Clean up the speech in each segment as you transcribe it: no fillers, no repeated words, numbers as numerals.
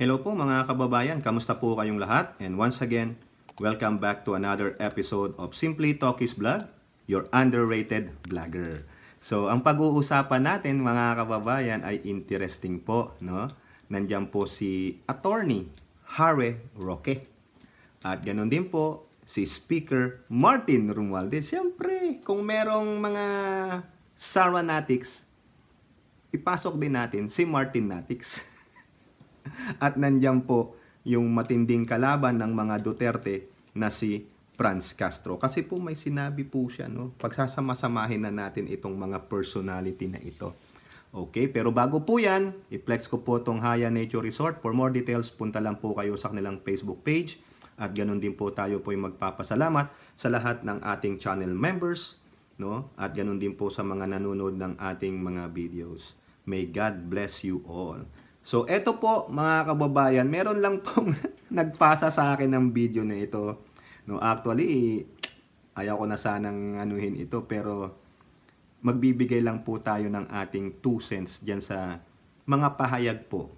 Hello po mga kababayan, kamusta po kayong lahat? And once again, welcome back to another episode of Simply Talkies Vlog, your underrated vlogger. So, ang pag-uusapan natin mga kababayan ay interesting po, no? Nandiyan po si Attorney Harry Roque. At ganoon din po si Speaker Martin Romualdez. Siyempre, kung merong mga Saranatics, ipasok din natin si Martin Natics. At nandiyan po yung matinding kalaban ng mga Duterte na si Franz Castro. Kasi po may sinabi po siya, no? Pagsasama-samahin na natin itong mga personality na ito. Okay, pero bago po yan, i-flex ko po itong Haya Nature Resort. For more details, punta lang po kayo sa kanilang Facebook page. At ganun din po tayo po yung magpapasalamat sa lahat ng ating channel members, no? At ganun din po sa mga nanonood ng ating mga videos. May God bless you all. So, eto po mga kababayan, meron lang pong nagpasa sa akin ng video na ito. No, actually, ayaw ko na sanang anuhin ito, pero magbibigay lang po tayo ng ating 2 cents dyan sa mga pahayag po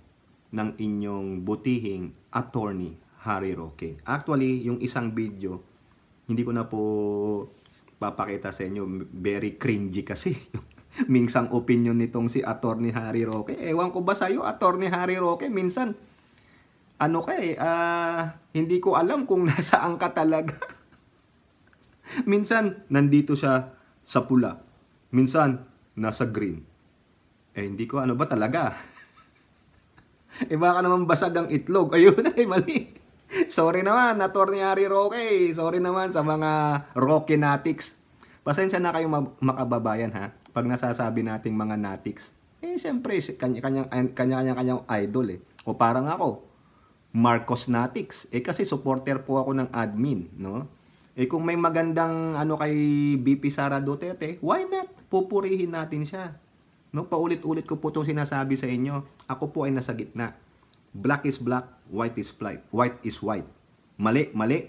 ng inyong butihing Attorney Harry Roque. Actually, yung isang video, hindi ko na po papakita sa inyo. Very cringy kasi. Minsang opinion nitong si Attorney Harry Roque. Ewan ko ba sa'yo, Attorney Harry Roque? Minsan, hindi ko alam kung nasaan ka talaga. Minsan, nandito siya sa pula. Minsan, nasa green. Hindi ko ano ba talaga? Baka naman basag ang itlog. Ayun ay mali. Sorry naman, Attorney Harry Roque. Sorry naman sa mga Roque Natics. Pasensya na kayo makababayan ha. Pag nasasabi nating mga Natics, siyempre, kanya-kanyang idol O parang ako, Marcos Natics. Kasi supporter po ako ng admin, no? Kung may magandang kay BP Sara Duterte, why not? Pupurihin natin siya. No? Paulit-ulit ko po itong sinasabi sa inyo. Ako po ay nasa gitna. Black is black, white is white is white. Mali, mali.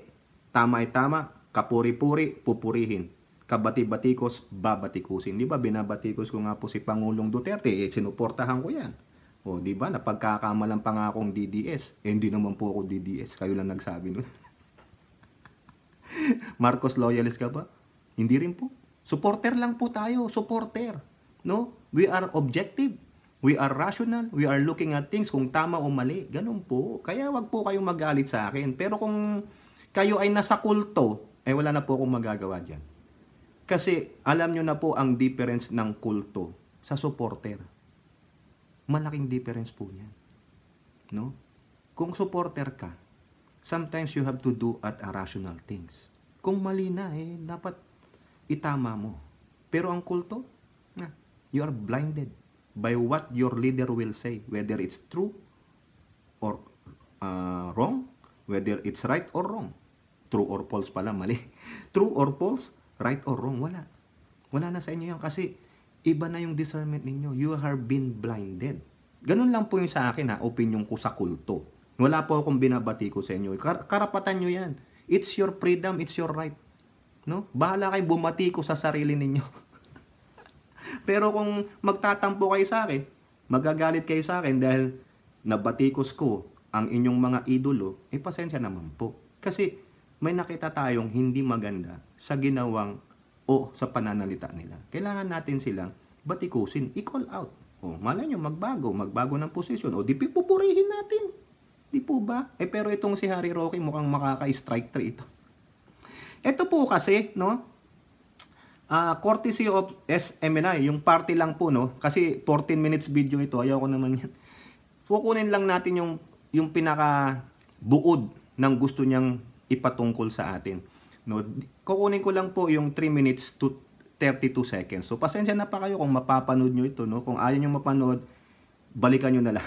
Tama ay tama. Kapuri-puri, pupurihin. Kabati-batikos, babatikusin. Di ba, binabatikos ko nga po si Pangulong Duterte, sinuportahan ko yan. Di ba, napagkakamalan pa nga akong DDS. Hindi naman po ako DDS, kayo lang nagsabi nun. Marcos loyalist ka ba? Hindi rin po. Supporter lang po tayo, supporter. No? We are objective. We are rational. We are looking at things kung tama o mali. Ganun po. Kaya wag po kayong magalit sa akin. Pero kung kayo ay nasa kulto, wala na po akong magagawa dyan. Kasi alam nyo na po ang difference ng kulto sa supporter. Malaking difference po yan. No? Kung supporter ka, sometimes you have to do at irrational things. Kung mali na, dapat itama mo. Pero ang kulto, you are blinded by what your leader will say. Whether it's true or wrong, whether it's right or wrong. True or false pala, mali. True or false, right or wrong, wala. Wala na sa inyo yan kasi iba na yung discernment ninyo. You have been blinded. Ganun lang po yung sa akin opinion ko sa kulto. Wala po akong binabati ko sa inyo. Karapatan nyo yan. It's your freedom, it's your right. No? Bahala kayo bumati ko sa sarili ninyo. Pero kung magtatampo kayo sa akin, magagalit kayo sa akin dahil nabatikos ko ang inyong mga idolo, pasensya naman po. Kasi may nakita tayong hindi maganda sa ginawang o sa pananalita nila. Kailangan natin silang batikusin, i-call out. Malay nyo, magbago ng posisyon. Di pupurihin natin. Di po ba? Pero itong si Harry Roque mukhang makaka-strike 3 ito. Ito po kasi, no? Courtesy of SMNI, yung party lang po, no? Kasi 14 minutes video ito, ayaw ko naman yan. Kukunin lang natin yung pinaka buod ng gusto niyang ipatungkol sa atin. No? Kukunin ko lang po yung 3 minutes to 32 seconds. So, pasensya na pa kayo kung mapapanood nyo ito, no? Kung ayaw nyo mapanood, balikan nyo na lang.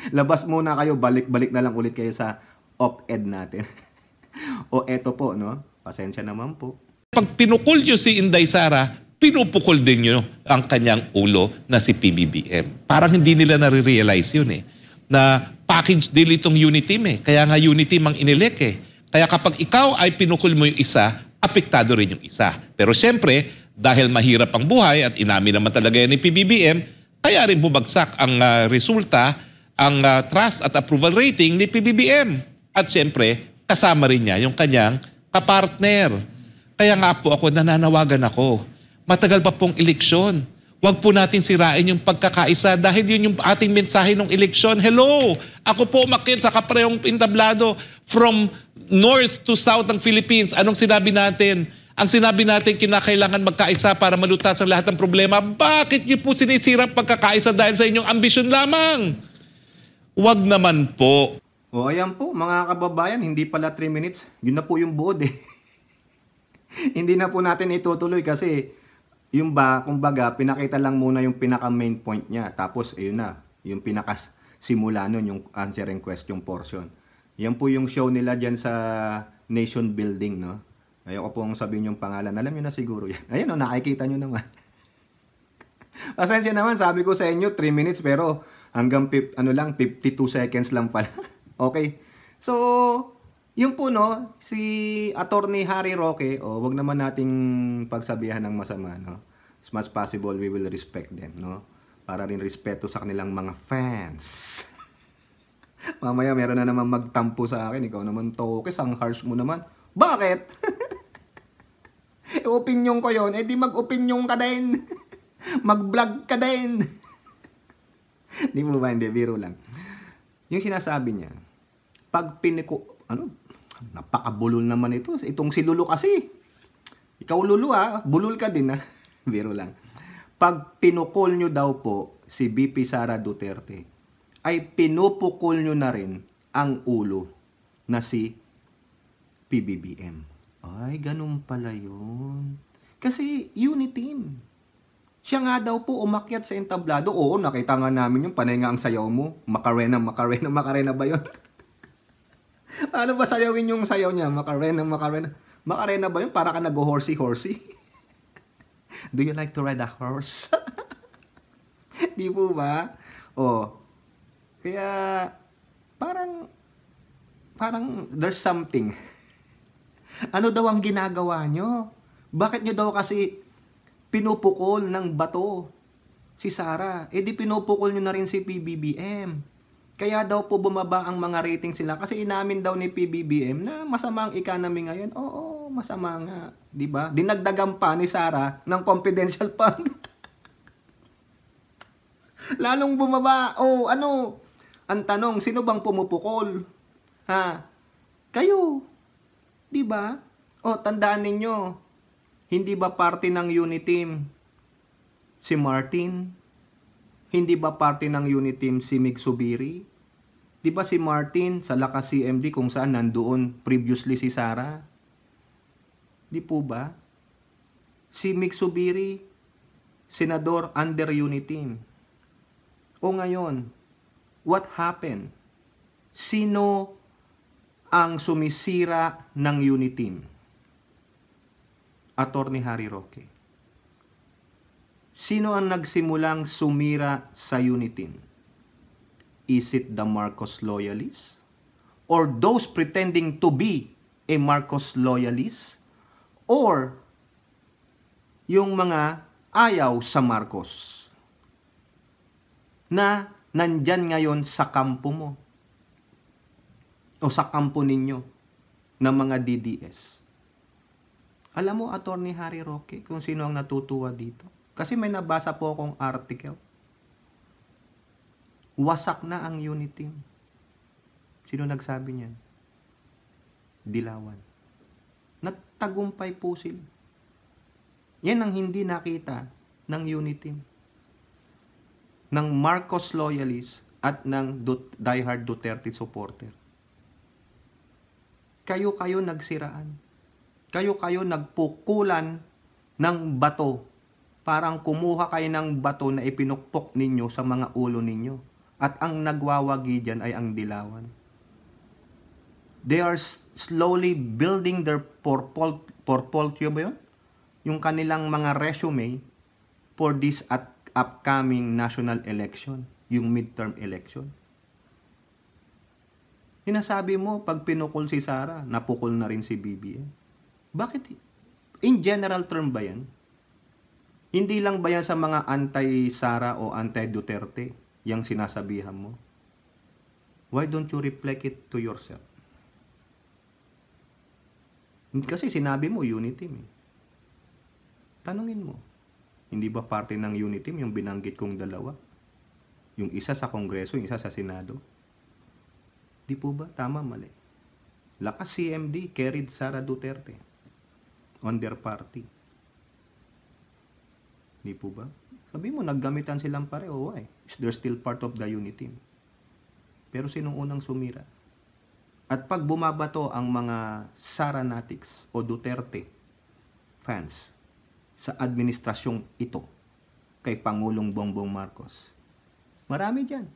Labas muna kayo, balik na lang ulit kayo sa op-ed natin. Eto po, no? Pasensya naman po. Pag pinukul nyo si Inday Sara, pinupukul din nyo ang kanyang ulo na si PBBM. Parang hindi nila nare-realize yun na package deal itong Uniteam Kaya nga Uniteam ang inilek Kaya kapag ikaw ay pinukul mo yung isa, apektado rin yung isa. Pero siyempre, dahil mahirap ang buhay at inamin naman talaga yan ni PBBM, kaya rin bumagsak ang resulta ang trust at approval rating ni PBBM. At syempre, kasama rin niya yung kanyang kapartner. Kaya nga po ako, nananawagan ako. Matagal pa pong eleksyon. Huwag po natin sirain yung pagkakaisa dahil yun yung ating mensahe ng eleksyon. Hello! Ako po umakyat sa kaparehong entablado from north to south ng Philippines. Anong sinabi natin? Ang sinabi natin, kinakailangan magkaisa para malutas ang lahat ng problema. Bakit niyo po sinisira ang pagkakaisa dahil sa inyong ambisyon lamang? Huwag naman po. O ayan po, mga kababayan, hindi pala 3 minutes. Yun na po yung buod eh. Hindi na po natin itutuloy kasi yung kumbaga, pinakita lang muna yung pinaka main point niya. Tapos, ayun na, yung pinakasimula nun, yung answer and question portion. Yan po yung show nila dyan sa nation building, no? Ayoko pong sabihin yung pangalan. Alam nyo na siguro yan. Ayun, no, nakikita nyo naman. Pasensya naman, sabi ko sa inyo, 3 minutes, pero hanggang 52 seconds lang pala. Okay. So, yun po, no, si Attorney Harry Roque, wag naman nating pagsabihan ng masama, no? As much possible, we will respect them, no? Para rin respeto sa kanilang mga fans. Mamaya, meron na naman magtampo sa akin. Ikaw naman, Tokes, ang harsh mo naman. Bakit? Opinion ko yun. Di mag-opinion ka din. Mag-vlog ka din. Di mo ba? Hindi, biro lang. Yung sinasabi niya, pag napakabulol naman ito. Itong si Lulu kasi. Ikaw Lulu bulol ka din Biro lang. Pag pinukol nyo daw po si VP Sara Duterte, ay pinupukol nyo na rin ang ulo na si PBBM. Ay, ganun pala yun. Kasi uniteam. Siya nga daw po umakyat sa entablado. Oo, nakita nga namin yung panay nga ang sayaw mo. Macarena ba yun? Ano ba sayawin yung sayaw niya? Macarena. Macarena ba yun? Para ka nag-horsey. Do you like to ride a horse? Di po ba? Kaya parang there's something. Ano daw ang ginagawa nyo? Bakit nyo daw kasi pinupukol ng bato si Sara? Di pinupukol nyo na rin si PBBM. Kaya daw po bumaba ang mga rating sila kasi inamin daw ni PBBM na masama ang economy ngayon. Oo, masama nga, 'di ba? Dinagdagan pa ni Sara ng confidential fund. Lalong bumaba. Ang tanong, sino bang pumupukol? Kayo. 'Di ba? Tandaan ninyo. Hindi ba parte ng unit team si Martin? Hindi ba parte ng unit team si Mig Subiri? Di ba si Martin sa Lakas CMD kung saan nandoon previously si Sara? Di po ba? Si Mig Subiri, senador under unit team. Ngayon, what happened? Sino ang sumisira ng unit team? Attorney Harry Roque. Sino ang nagsimulang sumira sa unit team? Is it the Marcos loyalists? Or those pretending to be a Marcos loyalist? Or yung mga ayaw sa Marcos na nandyan ngayon sa kampo mo o sa kampo ninyo ng mga DDS? Alam mo, Attorney Harry Roque, kung sino ang natutuwa dito? Kasi may nabasa po akong article. Wasak na ang unit team. Sino nagsabi niyan? Dilawan. Nagtagumpay po sila. Yan ang hindi nakita ng unit team. Ng Marcos loyalist at ng diehard Duterte supporter. Kayo nagsiraan. Kayo nagpukulan ng bato. Parang kumuha kayo ng bato na ipinukpok ninyo sa mga ulo ninyo. At ang nagwawagi dyan ay ang dilawan. They are slowly building their portfolio ba yun? Yung kanilang mga resume for this upcoming national election. Yung midterm election. Sinasabi mo, pag pinukol si Sara, napukol na rin si BBM. Bakit? In general term ba yan? Hindi lang ba yan sa mga anti-Sara o anti-Duterte yung sinasabihan mo? Why don't you reflect it to yourself? Kasi sinabi mo, unity team. Tanungin mo, hindi ba parte ng unity team yung binanggit kong dalawa? Yung isa sa Kongreso, yung isa sa Senado? Di po ba? Tama, mali. Lakas CMD carried Sara Duterte on their party. Di po ba? Sabi mo, naggamitan silang pareho. Why? They're still part of the unity team. Pero sinong unang sumira? At pag bumabato ang mga Saranatics o Duterte fans sa administrasyong ito kay Pangulong Bongbong Marcos, marami dyan.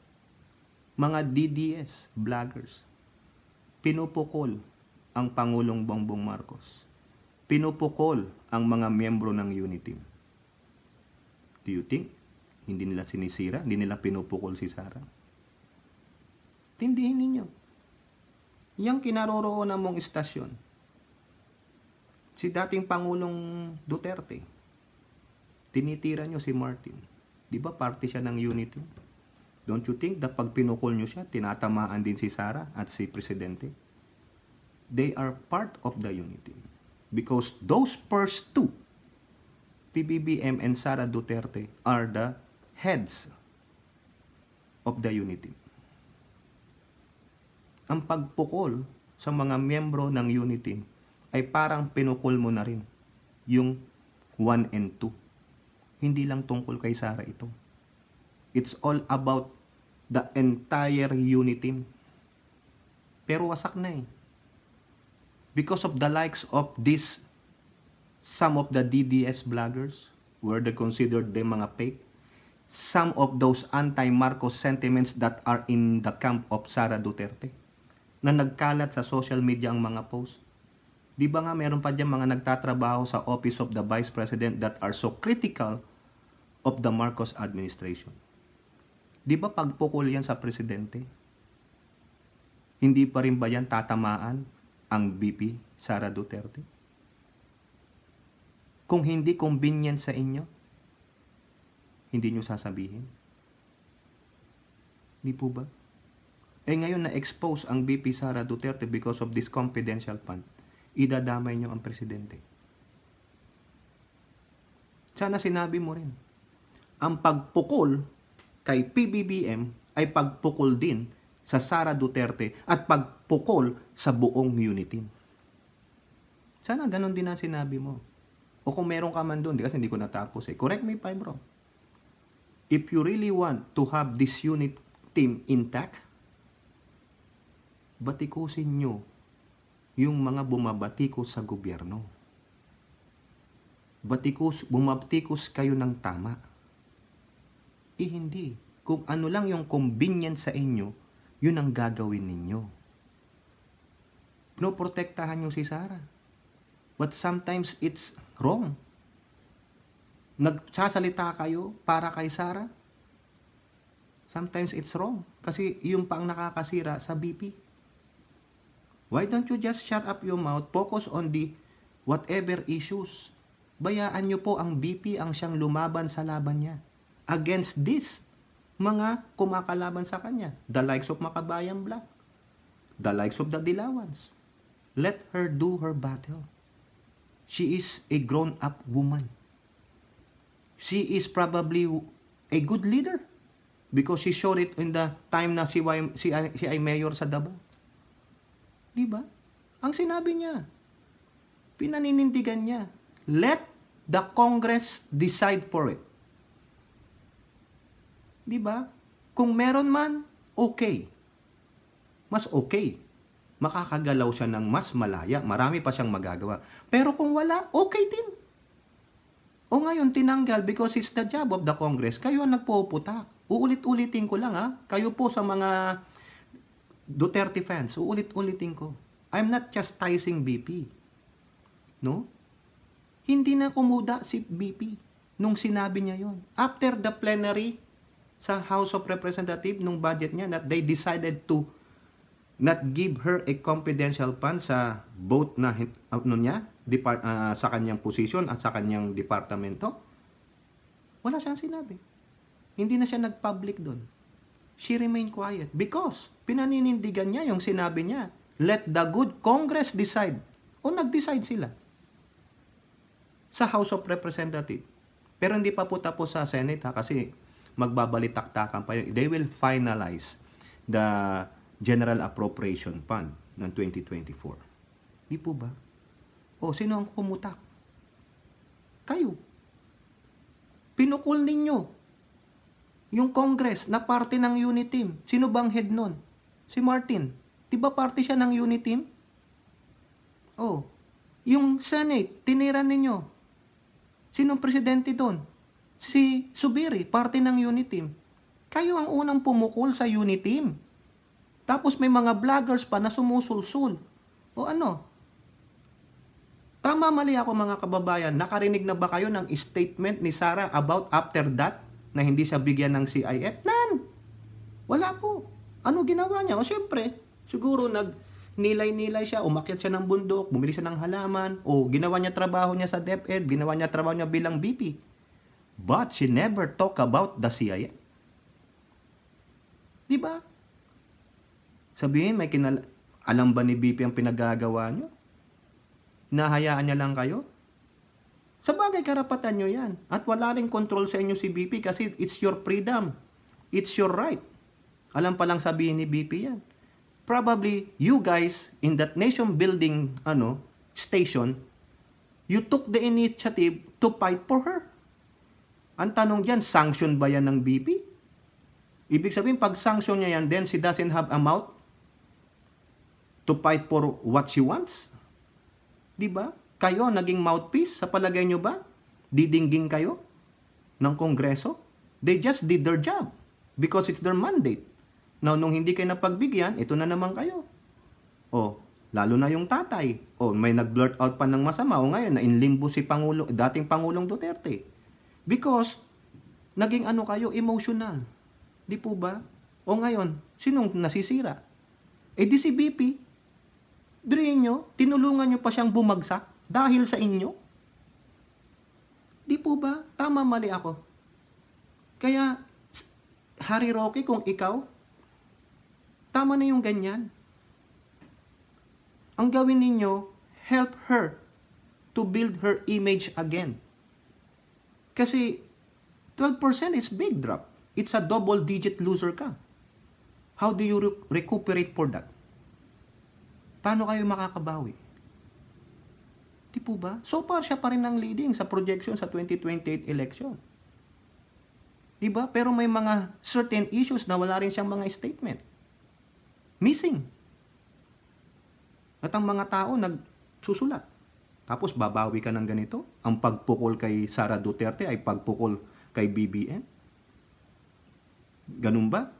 Mga DDS, vloggers, pinupukol ang Pangulong Bongbong Marcos. Pinupukol ang mga miyembro ng unity team. Do you think hindi nila sinisira? Hindi nila pinupukol si Sara? Tindihin ninyo. Yang kinaroroonan mong istasyon, si dating Pangulong Duterte, tinitira nyo si Martin. Di ba party siya ng unity? Don't you think that pag pinukol nyo siya, tinatamaan din si Sara at si Presidente? They are part of the unity. Because those first two, PBBM and Sara Duterte, are the heads of the unity. Ang pagpukol sa mga miyembro ng unity ay parang pinukol mo na rin yung 1 and 2. Hindi lang tungkol kay Sara ito. It's all about the entire unity. Pero wasak na eh. Because of the likes of this, some of the DDS vloggers, where they considered them mga fake, some of those anti-Marcos sentiments that are in the camp of Sara Duterte, na nagkalat sa social media ang mga post. Di ba nga meron pa dyan mga nagtatrabaho sa Office of the Vice President that are so critical of the Marcos administration? Di ba pagpukol yan sa Presidente? Hindi pa rin ba yan tatamaan ang VP Sara Duterte? Kung hindi convenient sa inyo, hindi nyo sasabihin? Di po ba? Eh ngayon na-expose ang VP Sara Duterte because of this confidential fund, idadamay nyo ang Presidente. Sana sinabi mo rin, ang pagpukol kay PBBM ay pagpukol din sa Sara Duterte at pagpukol sa buong unity. Sana ganun din ang sinabi mo. O kung meron ka man doon, kasi hindi ko natapos eh. Correct me if I'm wrong. If you really want to have this unit team intact, batikusin nyo yung mga bumabatikos sa gobyerno. Bumabatikos kayo ng tama. Hindi. Kung ano lang yung convenient sa inyo, yun ang gagawin ninyo. Pinoprotektahan nyo si Sara. But sometimes it's wrong. Nagsasalita kayo para kay Sara. Sometimes it's wrong. Kasi yung pa ang nakakasira sa BP. Why don't you just shut up your mouth, focus on the whatever issues? Bayaan nyo po ang BP ang siyang lumaban sa laban niya. Against this, mga kumakalaban sa kanya. The likes of Makabayan Black. The likes of the Dilawans. Let her do her battle. She is a grown-up woman. She is probably a good leader. Because she showed it in the time na si ay mayor sa Davao. Diba? Ang sinabi niya, pinaninindigan niya, let the Congress decide for it. Diba? Kung meron man, okay. Mas okay. Makakagalaw siya ng mas malaya. Marami pa siyang magagawa. Pero kung wala, okay din. O ngayon, tinanggal because it's the job of the Congress. Kayo ang nagpuputak. Uulit-ulitin ko lang ha. Kayo po sa mga Duterte fans, uulit-ulitin ko. I'm not chastising BP. No? Hindi na kumuda si BP nung sinabi niya yon. After the plenary sa House of Representatives nung budget niya, that they decided to not give her a confidential fund sa vote na niya, sa kanyang position at sa kanyang departamento. Wala siyang sinabi. Hindi na siya nag-public doon. She remained quiet because pinaninindigan niya yung sinabi niya, let the good Congress decide. O nag-decide sila sa House of Representatives. Pero hindi pa po tapos sa Senate kasi magbabalitaktakan pa yun. They will finalize the General Appropriation Fund ng 2024. Di po ba? O sino ang kumutak? Kayo. Pinukul ninyo yung Congress na parte ng unit team. Sino bang head nun? Si Martin. Di ba parte siya ng unit team? Oh, yung Senate, tinira ninyo. Sinong presidente doon? Si Subiri, parte ng unit team. Kayo ang unang pumukol sa unit team. Tapos may mga vloggers pa na sumusulsul. O ano? Tama mali ako mga kababayan. Nakarinig na ba kayo ng statement ni Sara about after that na hindi siya bigyan ng CIF? None! Wala po. Ano ginawa niya? O syempre, siguro nilay-nilay siya, umakyat siya ng bundok, bumili siya ng halaman, o ginawa niya trabaho niya sa DepEd, ginawa niya trabaho niya bilang BP. But she never talk about the CIF. Di ba? Sabihin, alam ba ni BP ang pinagagawa niyo? Nahayaan niya lang kayo? Sa bagay, karapatan nyo yan. At wala rin control sa inyo si BP kasi it's your freedom. It's your right. Alam pa lang sabihin ni BP yan. Probably, you guys in that nation building station, you took the initiative to fight for her. Ang tanong dyan, sanction ba yan ng BP? Ibig sabihin, pag sanction niya yan, then she doesn't have a mouth to fight for what she wants? Diba? Kayo, naging mouthpiece, sa palagay nyo ba? Didingging kayo ng Kongreso? They just did their job because it's their mandate. Now, nung hindi kayo napagbigyan, ito na naman kayo. O, lalo na yung tatay. O, may nag-blurt out pa ng masama. O ngayon, na in limbo si dating Pangulong Duterte. Because, naging kayo, emotional. Di po ba? O ngayon, sinong nasisira? Eh di si BP, birihin nyo, tinulungan nyo pa siyang bumagsak dahil sa inyo? Di po ba? Tama mali ako. Kaya, Harry Roque, kung ikaw, tama na yung ganyan. Ang gawin ninyo, help her to build her image again. Kasi 12% is big drop. It's a double-digit loser ka. How do you recuperate for that? Paano kayo makakabawi? Di po ba? So far, siya pa rin ang leading sa projection sa 2028 election. Di ba? Pero may mga certain issues na wala rin siyang mga statement. Missing. At ang mga tao nagsusulat. Tapos babawi ka ng ganito. Ang pagpukol kay Sara Duterte ay pagpukol kay BBM. Ganun ba?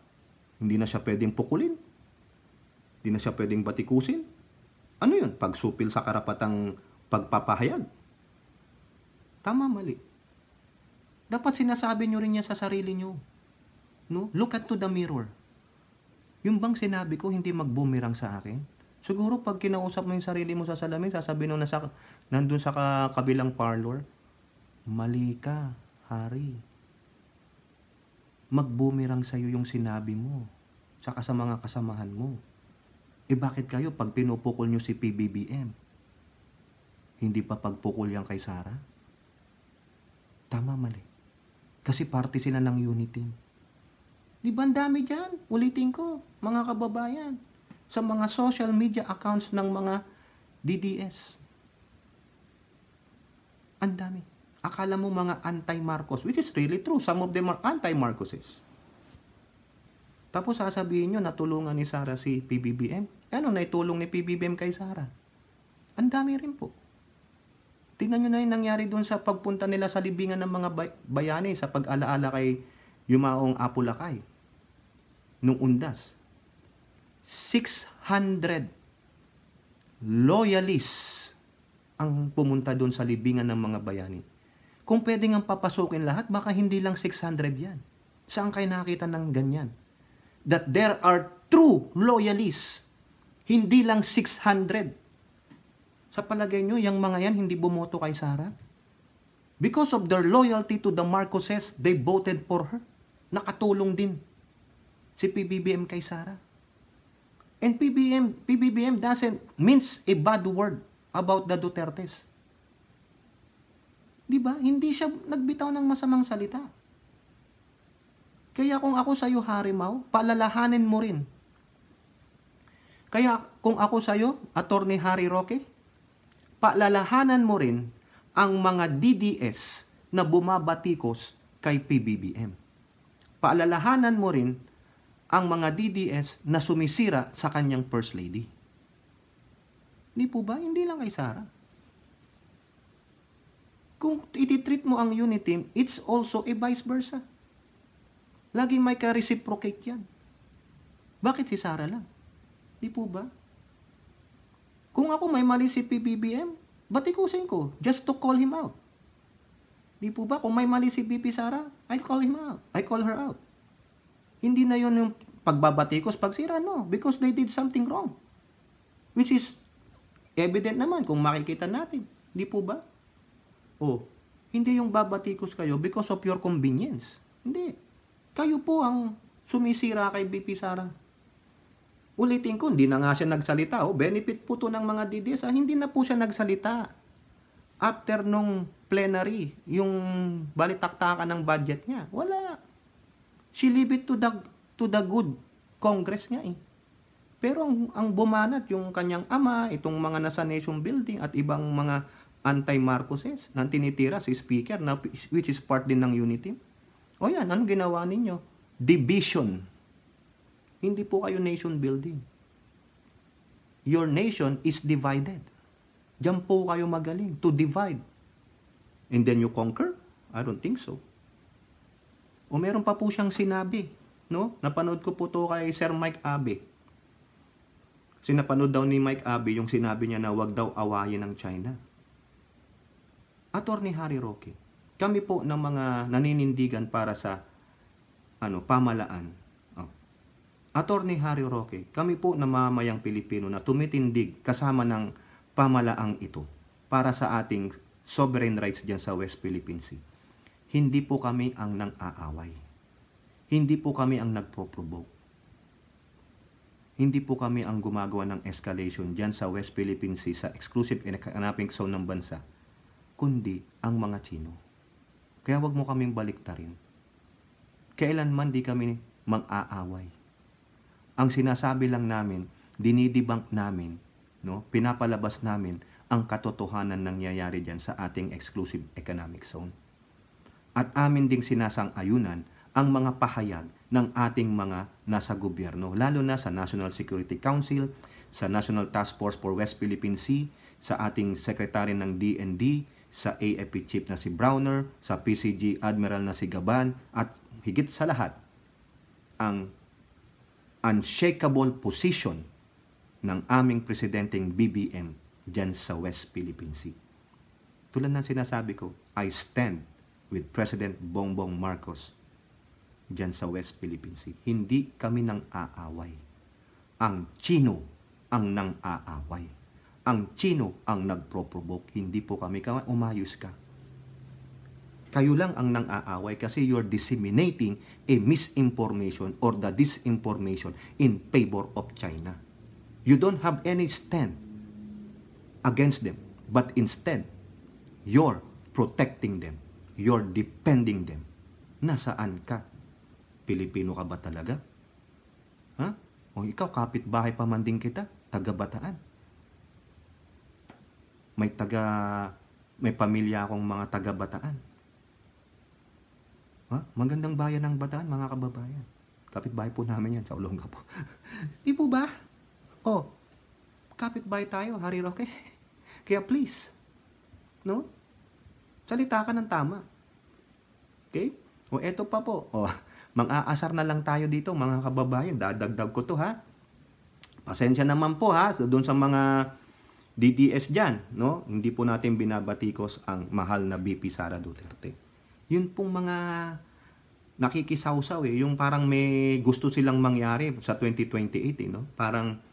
Hindi na siya pwedeng pukulin. Hindi na siya pwedeng batikusin. Ano yun? Pagsupil sa karapatang pagpapahayag. Tama, mali. Dapat sinasabi nyo rin yan sa sarili nyo. No? Look at to the mirror. Yung bang sinabi ko hindi mag-boomerang sa akin? Siguro pag kinausap mo yung sarili mo sa salamin, sasabihin mo nandun sa kabilang parlor, mali ka, Hari. Mag-boomerang sa'yo yung sinabi mo, saka sa mga kasamahan mo. Eh bakit kayo pag pinupukol nyo si PBBM, hindi pa pagpukol yan kay Sara? Tama, mali. Kasi party sila ng unity. Di ba ang dami dyan? Ulitin ko, mga kababayan. Sa mga social media accounts ng mga DDS. Ang dami. Akala mo mga anti-Marcos, which is really true. Some of them are anti-Marcoses. Tapos sasabihin nyo, natulungan ni Sara si PBBM. Ano naitulong ni PBBM kay Sara? Ang dami rin po. Tingnan nyo na yung nangyari doon sa pagpunta nila sa libingan ng mga bayani sa pag-alaala kay Yumaong Apulakay. Nung undas. 600 loyalists ang pumunta doon sa libingan ng mga bayani. Kung pwede nga papasukin lahat, baka hindi lang 600 yan. Saan kayo nakita ng ganyan? That there are true loyalists. Hindi lang 600. Sa palagay nyo, yung mga yan hindi bumoto kay Sara? Because of their loyalty to the Marcoses, they voted for her. Nakatulong din si PBBM kay Sara. And PBBM doesn't mince a bad word about the Dutertes. Di ba? Hindi siya nagbitaw ng masamang salita. Kaya kung ako sa'yo, Harimaw, paalalahanin mo rin. Kaya kung ako sa'yo, Attorney Harry Roque, paalalahanan mo rin ang mga DDS na bumabatikos kay PBBM. Paalalahanan mo rin ang mga DDS na sumisira sa kanyang First Lady. Hindi po ba? Hindi lang kay Sara. Kung ititreat mo ang unit team, it's also a vice versa. Laging may ka-reciprocate yan. Bakit si Sara lang? Di po ba? Kung ako may mali si PBBM, batikusin ko just to call him out. Di po ba? Kung may mali si BP Sara, I call him out. I call her out. Hindi na yun yung pagbabatikos, pagsira, no. Because they did something wrong. Which is evident naman kung makikita natin. Di po ba? O, hindi yung babatikos kayo because of your convenience. Hindi. Kayo po ang sumisira kay BP Sara. Ulitin ko, hindi na nga siya nagsalita. O, benefit po to ng mga DDS. Hindi na po siya nagsalita. After nung plenary, yung balitaktakan ng budget niya, wala. She leave it to the good Congress nga eh. Pero ang bumanat yung kanyang ama, itong mga nasa nation building at ibang mga anti-Marcoses na tinitira si speaker na which is part din ng unity. O yan, anong ginawa ninyo? Division. Hindi po kayo nation building. Your nation is divided. Diyan po kayo magaling to divide. And then you conquer? I don't think so. O meron pa po siyang sinabi, no? Napanood ko po to kay Sir Mike Abe. Sinapanood daw ni Mike Abe yung sinabi niya na wag daw awayin ng China. Attorney Harry Roque, kami po ng mga naninindigan para sa pamalaan. Attorney Harry Roque, kami po na mamamayang Pilipino na tumitindig kasama ng pamalaang ito para sa ating sovereign rights dyan sa West Philippine Sea. Hindi po kami ang nang-aaway. Hindi po kami ang nagpo-provoke. Hindi po kami ang gumagawa ng escalation dyan sa West Philippine Sea sa exclusive economic zone ng bansa, kundi ang mga Chino. Kaya wag mo kaming baliktarin. Kailanman di kami mang-aaway. Ang sinasabi lang namin, dinidebunk namin, no? Pinapalabas namin ang katotohanan nangyayari dyan sa ating exclusive economic zone. At amin ding sinasang-ayunan ang mga pahayag ng ating mga nasa gobyerno, lalo na sa National Security Council, sa National Task Force for West Philippine Sea, sa ating Secretary ng DND, sa AFP Chief na si Browner, sa PCG Admiral na si Gaban, at higit sa lahat, ang unshakable position ng aming presidenteng BBM dyan sa West Philippine Sea. Tulad ng sinasabi ko, I stand with President Bongbong Marcos dyan sa West Philippine Sea. Hindi kami nang aaway. Ang Chino ang nang aaway. Ang Chino ang nagpro-provoke. Hindi po kami. Umayos ka. Kayo lang ang nang aaway kasi you're disseminating a misinformation or the disinformation in favor of China. You don't have any stand against them, but instead, you're protecting them. You're defending them. Nasaan ka? Pilipino ka ba talaga? Ha? O ikaw, kapitbahay pa man din kita, taga-Bataan. May pamilya akong mga taga-Bataan. Ha? Magandang bayan ng Bataan, mga kababayan. Kapitbahay po namin yan, sa Olongapo. Di po ba? O, kapitbahay tayo, Harry Roque. Kaya please, no? Salita ka ng tama. Okay? O eto pa po. O, mang-aasar na lang tayo dito, mga kababayan. Dadagdag ko to, ha? Pasensya naman po, ha? Doon sa mga DDS dyan, no? Hindi po natin binabatikos ang mahal na BP Sara Duterte. Yun pong mga nakikisawsaw yung parang may gusto silang mangyari sa 2028, no? Parang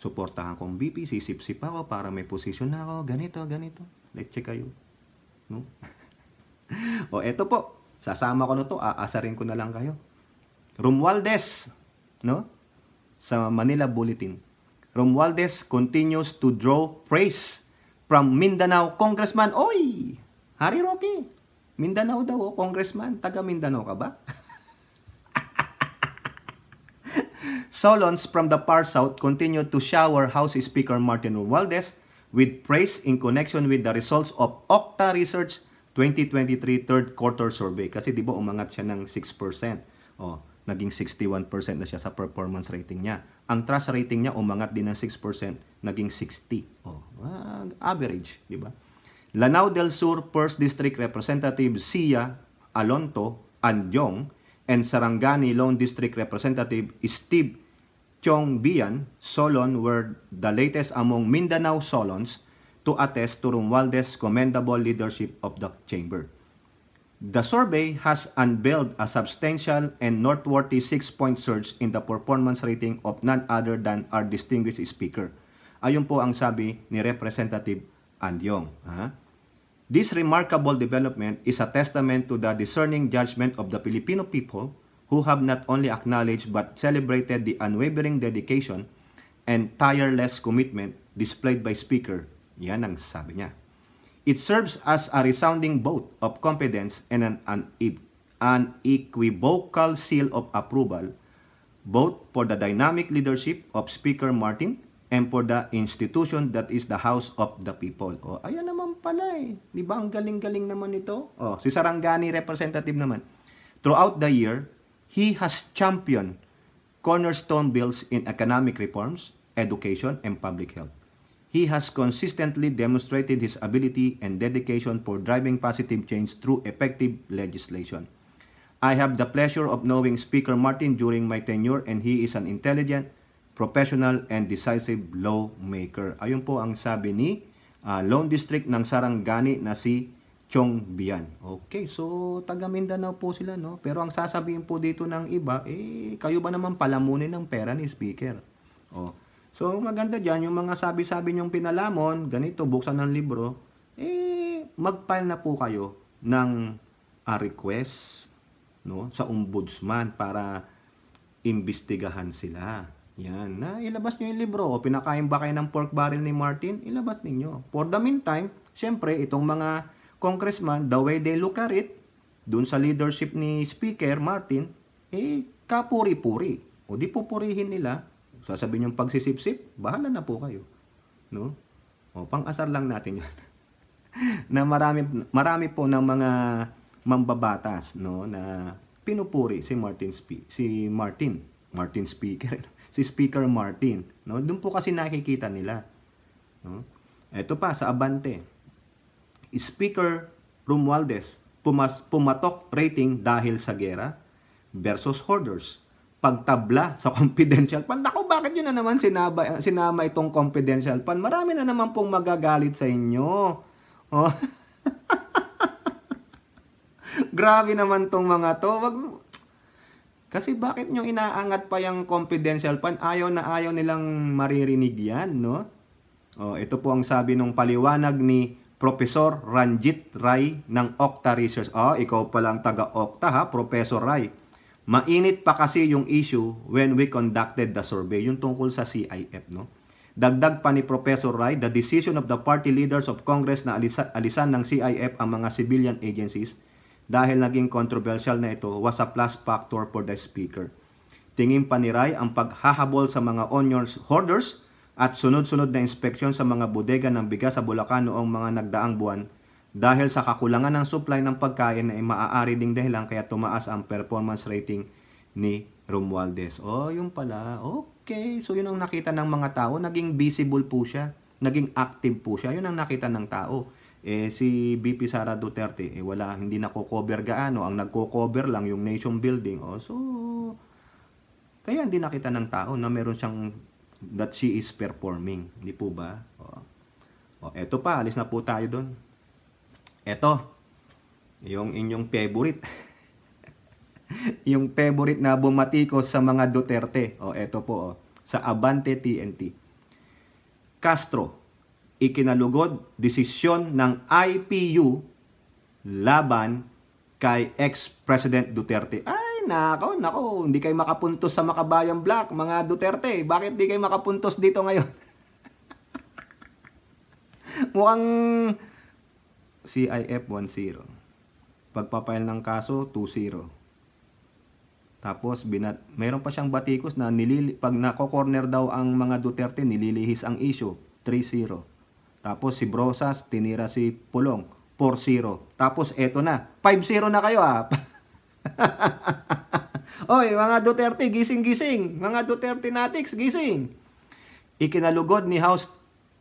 suportahan kong BP, sisip-sip ako para may posisyon na ako, ganito. Let's check kayo. No? O eto po, sasama ko na to, aasarin ko na lang kayo. Romualdez, no? Sa Manila Bulletin. Romualdez continues to draw praise from Mindanao Congressman. Oy! Harry Roque, Mindanao daw, Congressman. Taga Mindanao ka ba? Solons from the far south continued to shower House Speaker Martin Romualdez with praise in connection with the results of Octa Research 2023 third quarter survey. Kasi di ba umangat siya ng 6%. Naging 61% na siya sa performance rating niya. Ang trust rating niya umangat din ng 6%, naging 60. Average, di ba? Lanao del Sur 1st District Representative Sia Alonto Andyong and Sarangani Lone District Representative Steve Chong Bian Solon were the latest among Mindanao Solons to attest to Romualdez's commendable leadership of the chamber. The survey has unveiled a substantial and noteworthy 6-point surge in the performance rating of none other than our distinguished speaker. Ayun po ang sabi ni Representative Andyong. This remarkable development is a testament to the discerning judgment of the Filipino people who have not only acknowledged but celebrated the unwavering dedication and tireless commitment displayed by Speaker. Yan ang sabi niya. It serves as a resounding vote of confidence and an unequivocal seal of approval both for the dynamic leadership of Speaker Martin and for the institution that is the House of the People. Ayan naman pala eh. Di ba ang galing-galing naman ito? Si Sarangani representative naman. Throughout the year, he has championed cornerstone bills in economic reforms, education, and public health. He has consistently demonstrated his ability and dedication for driving positive change through effective legislation. I have the pleasure of knowing Speaker Martin during my tenure and he is an intelligent, professional, and decisive lawmaker. Ayun po ang sabi ni Lone District ng Sarangani na si Chong Bian. Okay, so taga Mindanao po sila, no? Pero ang sasabihin po dito ng iba, kayo ba naman palamunin ng pera ni Speaker? So maganda dyan, yung mga sabi-sabi nyong pinalamon, ganito, buksan ng libro, mag-file na po kayo ng request, no, sa ombudsman para imbestigahan sila. Yan, ilabas nyo yung libro. Pinakain ba kayo ng pork barrel ni Martin? Ilabas ninyo. For the meantime, syempre, itong mga congressman, the way they look at it, dun sa leadership ni Speaker Martin, kapuri-puri. Di pupurihin nila. Sasabihin yung pagsisip-sip, bahala na po kayo. No? Pang-asar lang natin yan. Na marami po ng mga mambabatas, no, na pinupuri si Martin Speaker. Si Speaker Martin, no? Doon po kasi nakikita nila, no? Ito pa sa Abante. Speaker Romualdez pumatok rating dahil sa gera versus hoarders. Pagtabla sa confidential fund. Naku, bakit yun na naman sinama itong confidential fund? Marami na naman pong magagalit sa inyo. Grabe naman tong mga to. Kasi bakit nyo inaangat pa yung confidential fund? Ayaw na ayaw nilang maririnig yan, no? Ito po ang sabi nung paliwanag ni Professor Ranjit Rai ng Octa Research. Ikaw pala ang taga-Octa, ha? Professor Rai. Mainit pa kasi yung issue when we conducted the survey, yung tungkol sa CIF, no? Dagdag pa ni Professor Rai, the decision of the party leaders of Congress na alisan ng CIF ang mga civilian agencies dahil naging controversial na ito was a plus factor for the Speaker. Tingin pa ni Rai ang paghahabol sa mga onions hoarders at sunod-sunod na inspeksyon sa mga bodega ng bigas sa Bulacan noong mga nagdaang buwan dahil sa kakulangan ng supply ng pagkain ay maaari ding dahilan kaya tumaas ang performance rating ni Romualdez. Yun pala. Okay. So yun ang nakita ng mga tao. Naging visible po siya. Naging active po siya. Yun ang nakita ng tao. Si VP Sara Duterte, hindi nako-cover gaano. Ang nagko-cover lang yung nation building. So, kaya hindi nakita ng tao na meron siyang that she is performing. Hindi po ba? Eto pa. Alis na po tayo doon. Eto, yung inyong favorite. Yung favorite na bumatikos sa mga Duterte. Eto po, sa Abante TNT. Castro, ikinalugod desisyon ng IPU laban kay ex-President Duterte. Ay, Ay, nako, hindi kayo makapuntos sa Makabayan Block, mga Duterte. Bakit di kayo makapuntos dito ngayon? Mukhang CIF 10. Pagpapail ng kaso, 2-0. Tapos, mayroon pa siyang batikos na pag nako-corner daw ang mga Duterte, nililihis ang issue, 3-0. Tapos, si Brosas, tinira si Pulong, 4-0. Tapos, eto na, 5-0 na kayo Oy, mga Duterte, gising-gising. Mga Duterte natics, gising. Ikinalugod ni House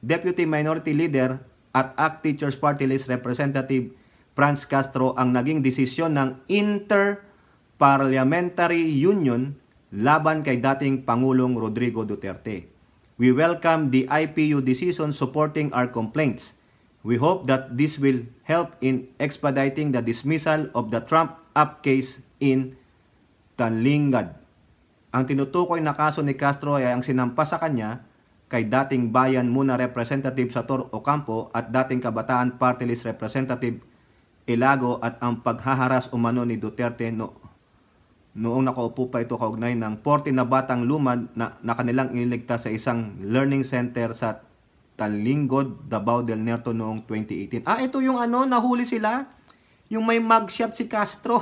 Deputy Minority Leader at ACT Teachers Party List Representative Franz Castro ang naging desisyon ng Inter-Parliamentary Union laban kay dating Pangulong Rodrigo Duterte. We welcome the IPU decision supporting our complaints. We hope that this will help in expediting the dismissal of the Trump-up case in Tanlingad. Ang tinutukoy na kaso ni Castro ay ang sinampa sa kanya kay dating Bayan Muna Representative Sator Ocampo at dating Kabataan Party List Representative Ilago at ang paghaharas umano ni Duterte noong nakaupo pa ito kaugnay ng 40 na batang lumad na kanilang iniligtas sa isang learning center sa Talingod, Davao del Norte noong 2018. Ito yung nahuli sila? Yung may mugshot si Castro.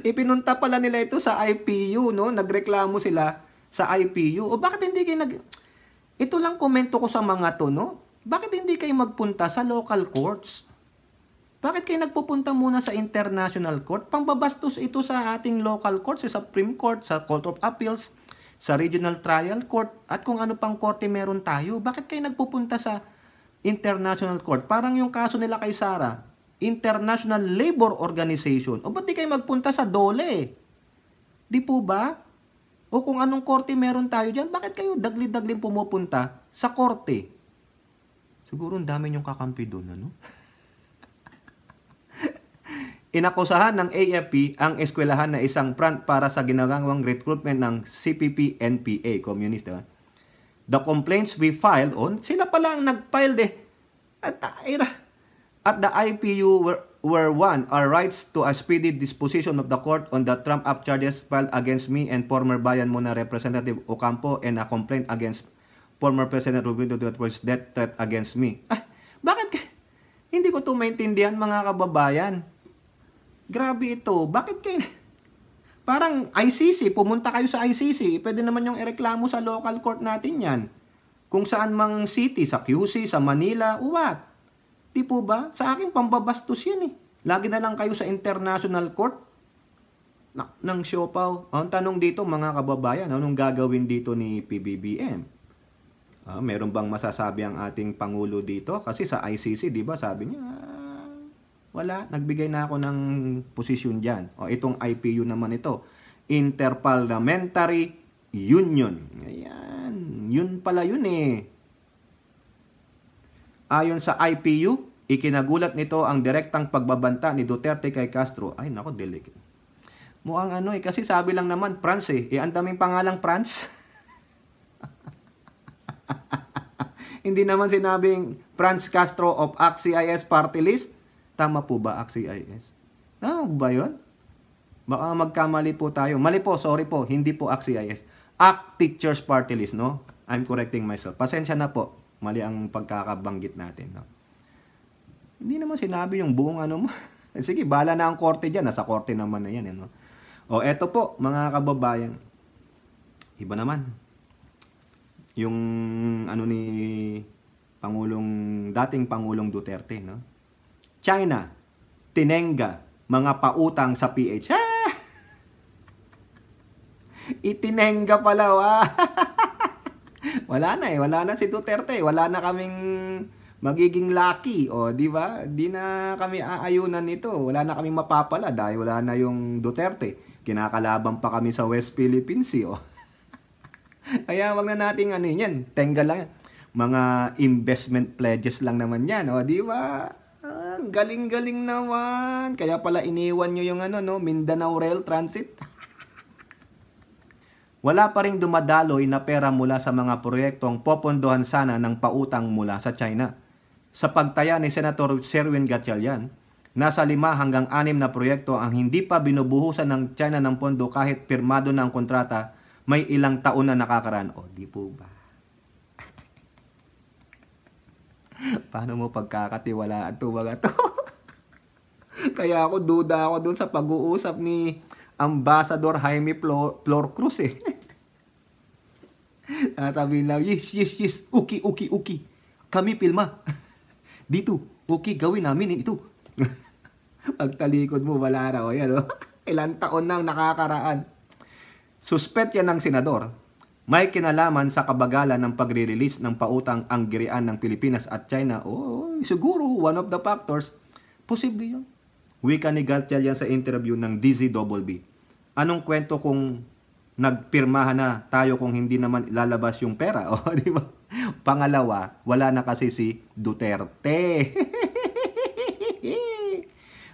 Ipinunta pala nila ito sa IPU, no? Nagreklamo sila sa IPU. O bakit hindi kayo Ito lang komento ko sa mga to, no? Bakit hindi kayo magpunta sa local courts? Bakit kayo nagpupunta muna sa international court? Pangbabastos ito sa ating local court, sa Supreme Court, sa Court of Appeals, sa Regional Trial Court, at kung ano pang korte meron tayo. Bakit kayo nagpupunta sa international court? Parang yung kaso nila kay Sara, International Labor Organization. O ba't di kayo magpunta sa DOLE? Di po ba? O kung anong korte meron tayo dyan, bakit kayo dagli-dagling pumupunta sa korte? Siguro ang dami niyong kakampi doon, ano? Inakusahan ng AFP ang eskwelahan na isang front para sa ginagawang recruitment ng CPP-NPA, Communist. The complaints we filed on, sila pala ang nag-file at the IPU were one, our rights to a speedy disposition of the court on the Trump-up charges filed against me and former Bayan Muna Representative Ocampo and a complaint against former President Rodrigo Duterte's death threat against me. Bakit? Hindi ko ito maintindihan, mga kababayan. Grabe ito. Bakit kayo? Parang ICC, pumunta kayo sa ICC. Pwede naman yung ireklamo sa local court natin yan. Kung saan mang city, sa QC, sa Manila, what? Di po ba? Sa akin, pambabastos yan eh. Lagi na lang kayo sa international court ng siopaw. Ang tanong dito, mga kababayan, anong gagawin dito ni PBBM? Meron bang masasabi ang ating Pangulo dito? Kasi sa ICC, di ba, sabi niya, wala, nagbigay na ako ng posisyon dyan. Itong IPU naman ito, Interparliamentary Union. Ayan, yun pala yun eh. Ayon sa IPU, ikinagulat nito ang direktang pagbabanta ni Duterte kay Castro. Ay, nako, delicate. Mukhang kasi sabi lang naman, France eh. Ang daming pangalang France. Hindi naman sinabing Franz Castro of ACT-CIS Party List. Tama po ba, ACT-CIS? Ba yun? Baka magkamali po tayo. Mali po, sorry po. Hindi po ACT-CIS. ACT Teachers Party List, no? I'm correcting myself. Pasensya na po. Mali ang pagkakabanggit natin, no? Hindi naman sinabi yung buong mo. Sige, bala na ang korte dyan. Nasa korte naman na yan, no? Eto po, mga kababayan. Iba naman. Yung ni dating Pangulong Duterte, no? China, tinengga, mga pautang sa PH. Itinengga pala, Wala na si Duterte. Wala na kaming magiging lucky. Di ba? Di na kami aayunan nito. Wala na kaming mapapala dahil wala na yung Duterte. Kinakalaban pa kami sa West Philippine Sea, Kaya wag na nating yan. Tengga lang. Mga investment pledges lang naman yan, di ba? Galing-galing naman. Kaya pala iniwan nyo yung Mindanao Rail Transit. Wala pa ring dumadaloy na pera mula sa mga proyektong popondohan sana ng pautang mula sa China. Sa pagtaya ni Senator Sherwin Gatchalian, Nasa 5 hanggang 6 na proyekto ang hindi pa binubuhusan ng China ng pondo kahit pirmado na ang kontrata, may ilang taon na nakakaraan. O, di po ba? Paano mo pagkakatiwalaan ito mga to? Kaya ako duda ako dun sa pag-uusap ni Ambassador Jaime Flor Cruz eh. Sabihin lang, yes, uki. Kami pilma. Dito, okay, gawin namin ito. Pagtalikod mo, wala raw. Yan, oh. Ilang taon nang nakakaraan. Suspect yan ng senador. May kinalaman sa kabagalan ng pagre-release ng pautang ang girian ng Pilipinas at China. Oh, siguro, one of the factors. Posible yun. Wika ni Gatchalian yan sa interview ng DZBB. Anong kwento kung nagpirmahan na tayo kung hindi naman lalabas yung pera? O, di ba? Pangalawa, wala na kasi si Duterte.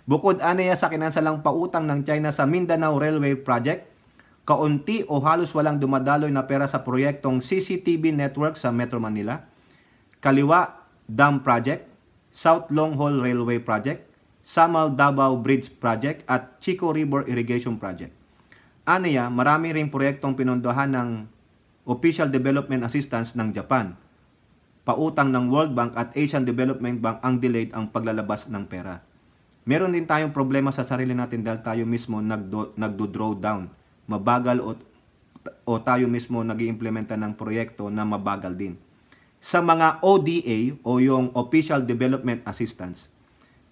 Bukod aniya sa kinansalang pautang ng China sa Mindanao Railway Project, kaunti o halos walang dumadaloy na pera sa proyektong CCTV network sa Metro Manila, Kaliwa Dam Project, South Long Haul Railway Project, Samal Davao Bridge Project at Chico River Irrigation Project. Aniya, marami ring proyektong pinondohan ng Official Development Assistance ng Japan. Pautang ng World Bank at Asian Development Bank ang delayed ang paglalabas ng pera. Meron din tayong problema sa sarili natin dahil tayo mismo nagdo-draw down. Mabagal o tayo mismo nag-iimplementa ng proyekto na mabagal din. Sa mga ODA o yung Official Development Assistance,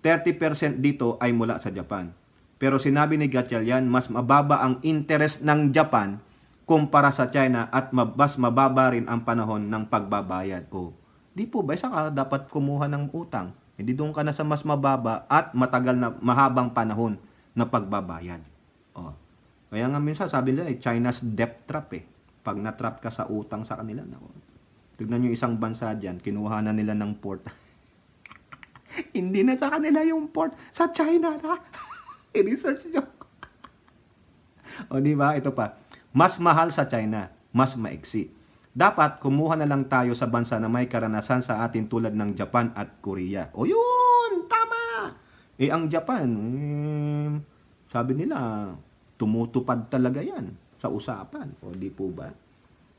30% dito ay mula sa Japan. Pero sinabi ni Gatchalian, mas mababa ang interest ng Japan kumpara sa China at mas mababa rin ang panahon ng pagbabayad. O, di po ba? Isa ka dapat kumuha ng utang. Hindi doon ka na sa mas mababa at matagal na mahabang panahon na pagbabayad. O, kaya nga minsan sabi nila, China's debt trap eh. Pag natrap ka sa utang sa kanila, nako. Tignan nyo isang bansa dyan, kinuha na nila ng port. Hindi na sa kanila yung port, sa China na. I-research nyo. O diba, ito pa. Mas mahal sa China, mas maiksi. Dapat kumuha na lang tayo sa bansa na may karanasan sa atin tulad ng Japan at Korea. O yun, tama! Ang Japan, sabi nila, tumutupad talaga yan sa usapan. O di po ba?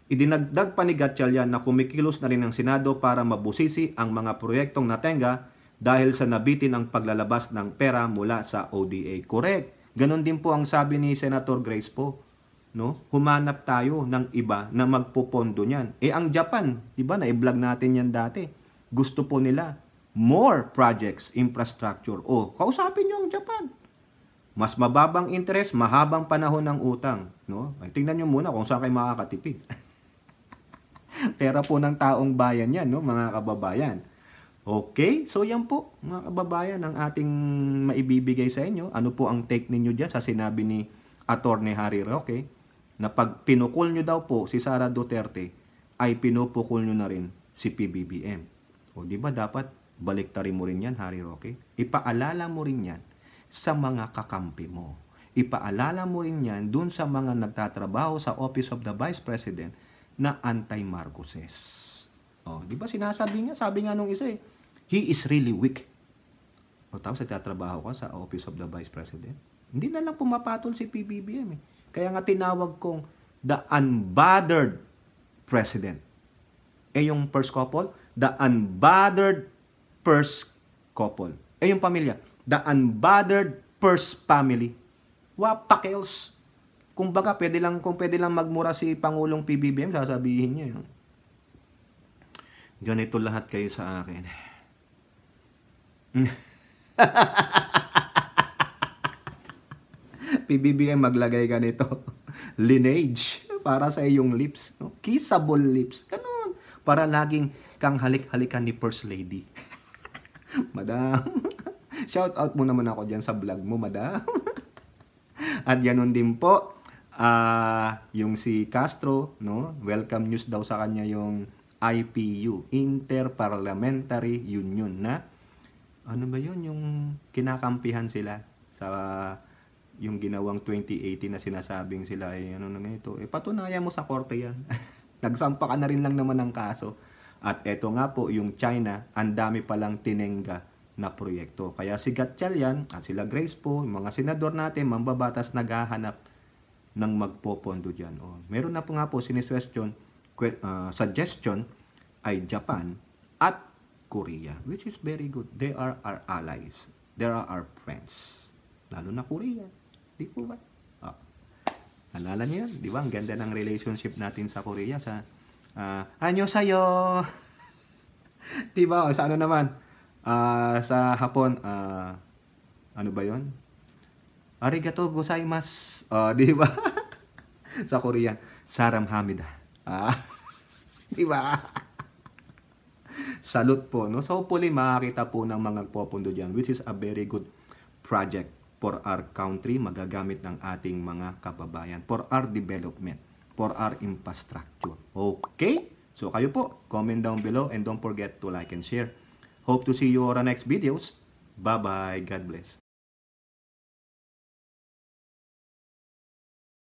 Idinagdag pa ni Gatchalian na kumikilos na rin ng Senado para mabusisi ang mga proyektong natenga dahil sa nabitin ang paglalabas ng pera mula sa ODA. Correct. Ganon din po ang sabi ni Senator Grace po. No? Humanap tayo ng iba na magpopondo niyan. Ang Japan, di ba, na-vlog natin yan dati. Gusto po nila more projects, infrastructure. O, kausapin niyo ang Japan. Mas mababang interest, mahabang panahon ng utang. No? Tingnan niyo muna kung saan kayo makakatipid. Pera po ng taong bayan yan, no, mga kababayan. Okay, so yan po, mga kababayan, ang ating maibibigay sa inyo. Ano po ang take ninyo dyan sa sinabi ni Attorney Harry Roque? Na pag pinukul nyo daw po si Sara Duterte, ay pinupukul nyo na rin si PBBM. O di ba dapat baliktarin mo rin yan, Harry Roque? Ipaalala mo rin yan sa mga kakampi mo. Ipaalala mo rin yan dun sa mga nagtatrabaho sa Office of the Vice President na anti-Marcoses. O, di ba sinasabi nga, sabi nga nung isa he is really weak. O tapos nagtatrabaho ka sa Office of the Vice President. Hindi na lang pumapatol si PBBM eh. Kaya nga tinawag kong the unbothered president. Yung first couple, the unbothered first couple. Yung pamilya, the unbothered first family. Wapakels. Kumbaga, kung pwede lang magmura si Pangulong PBBM, sasabihin niya. Ganito lahat kayo sa akin. PBBM, maglagay ka nito. Lineage. Para sa iyong lips. No? Kissable lips. Ganun. Para laging kang halik-halikan ni First Lady. Madam. Shout out mo naman ako dyan sa vlog mo, madam. At ganun din po. Yung si Castro, no? Welcome news daw sa kanya yung IPU. Interparliamentary Union na ano ba yun? Yung kinakampihan sila sa yung ginawang 2018 na sinasabing sila ano na ito. Patunayan mo sa korte yan. Nagsampa ka na rin lang naman ng kaso. At eto nga po, yung China, ang dami palang tinengga na proyekto. Kaya si Gatchalian at sila Grace po, yung mga senador natin, mambabatas, naghahanap ng magpopondo dyan. O, meron na po nga po suggestion ay Japan at Korea, which is very good. They are our allies. They are our friends. Lalo na Korea. Di po ba? Oh. Alala niyo yan? Di ba? Ang ganda ng relationship natin sa Korea. Anyo sayo! Di ba? O, sa ano naman? Sa Hapon, ano ba yon? Arigato gozaimasu. Di ba? Sa Korean, saramhamnida. Di ba? Salute po, no? So, hopefully, makakita po ng mga popondo dyan, which is a very good project for our country, magagamit ng ating mga kababayan, for our development, for our infrastructure. Okay? So, kayo po, comment down below and don't forget to like and share. Hope to see you on our next videos. Bye-bye. God bless.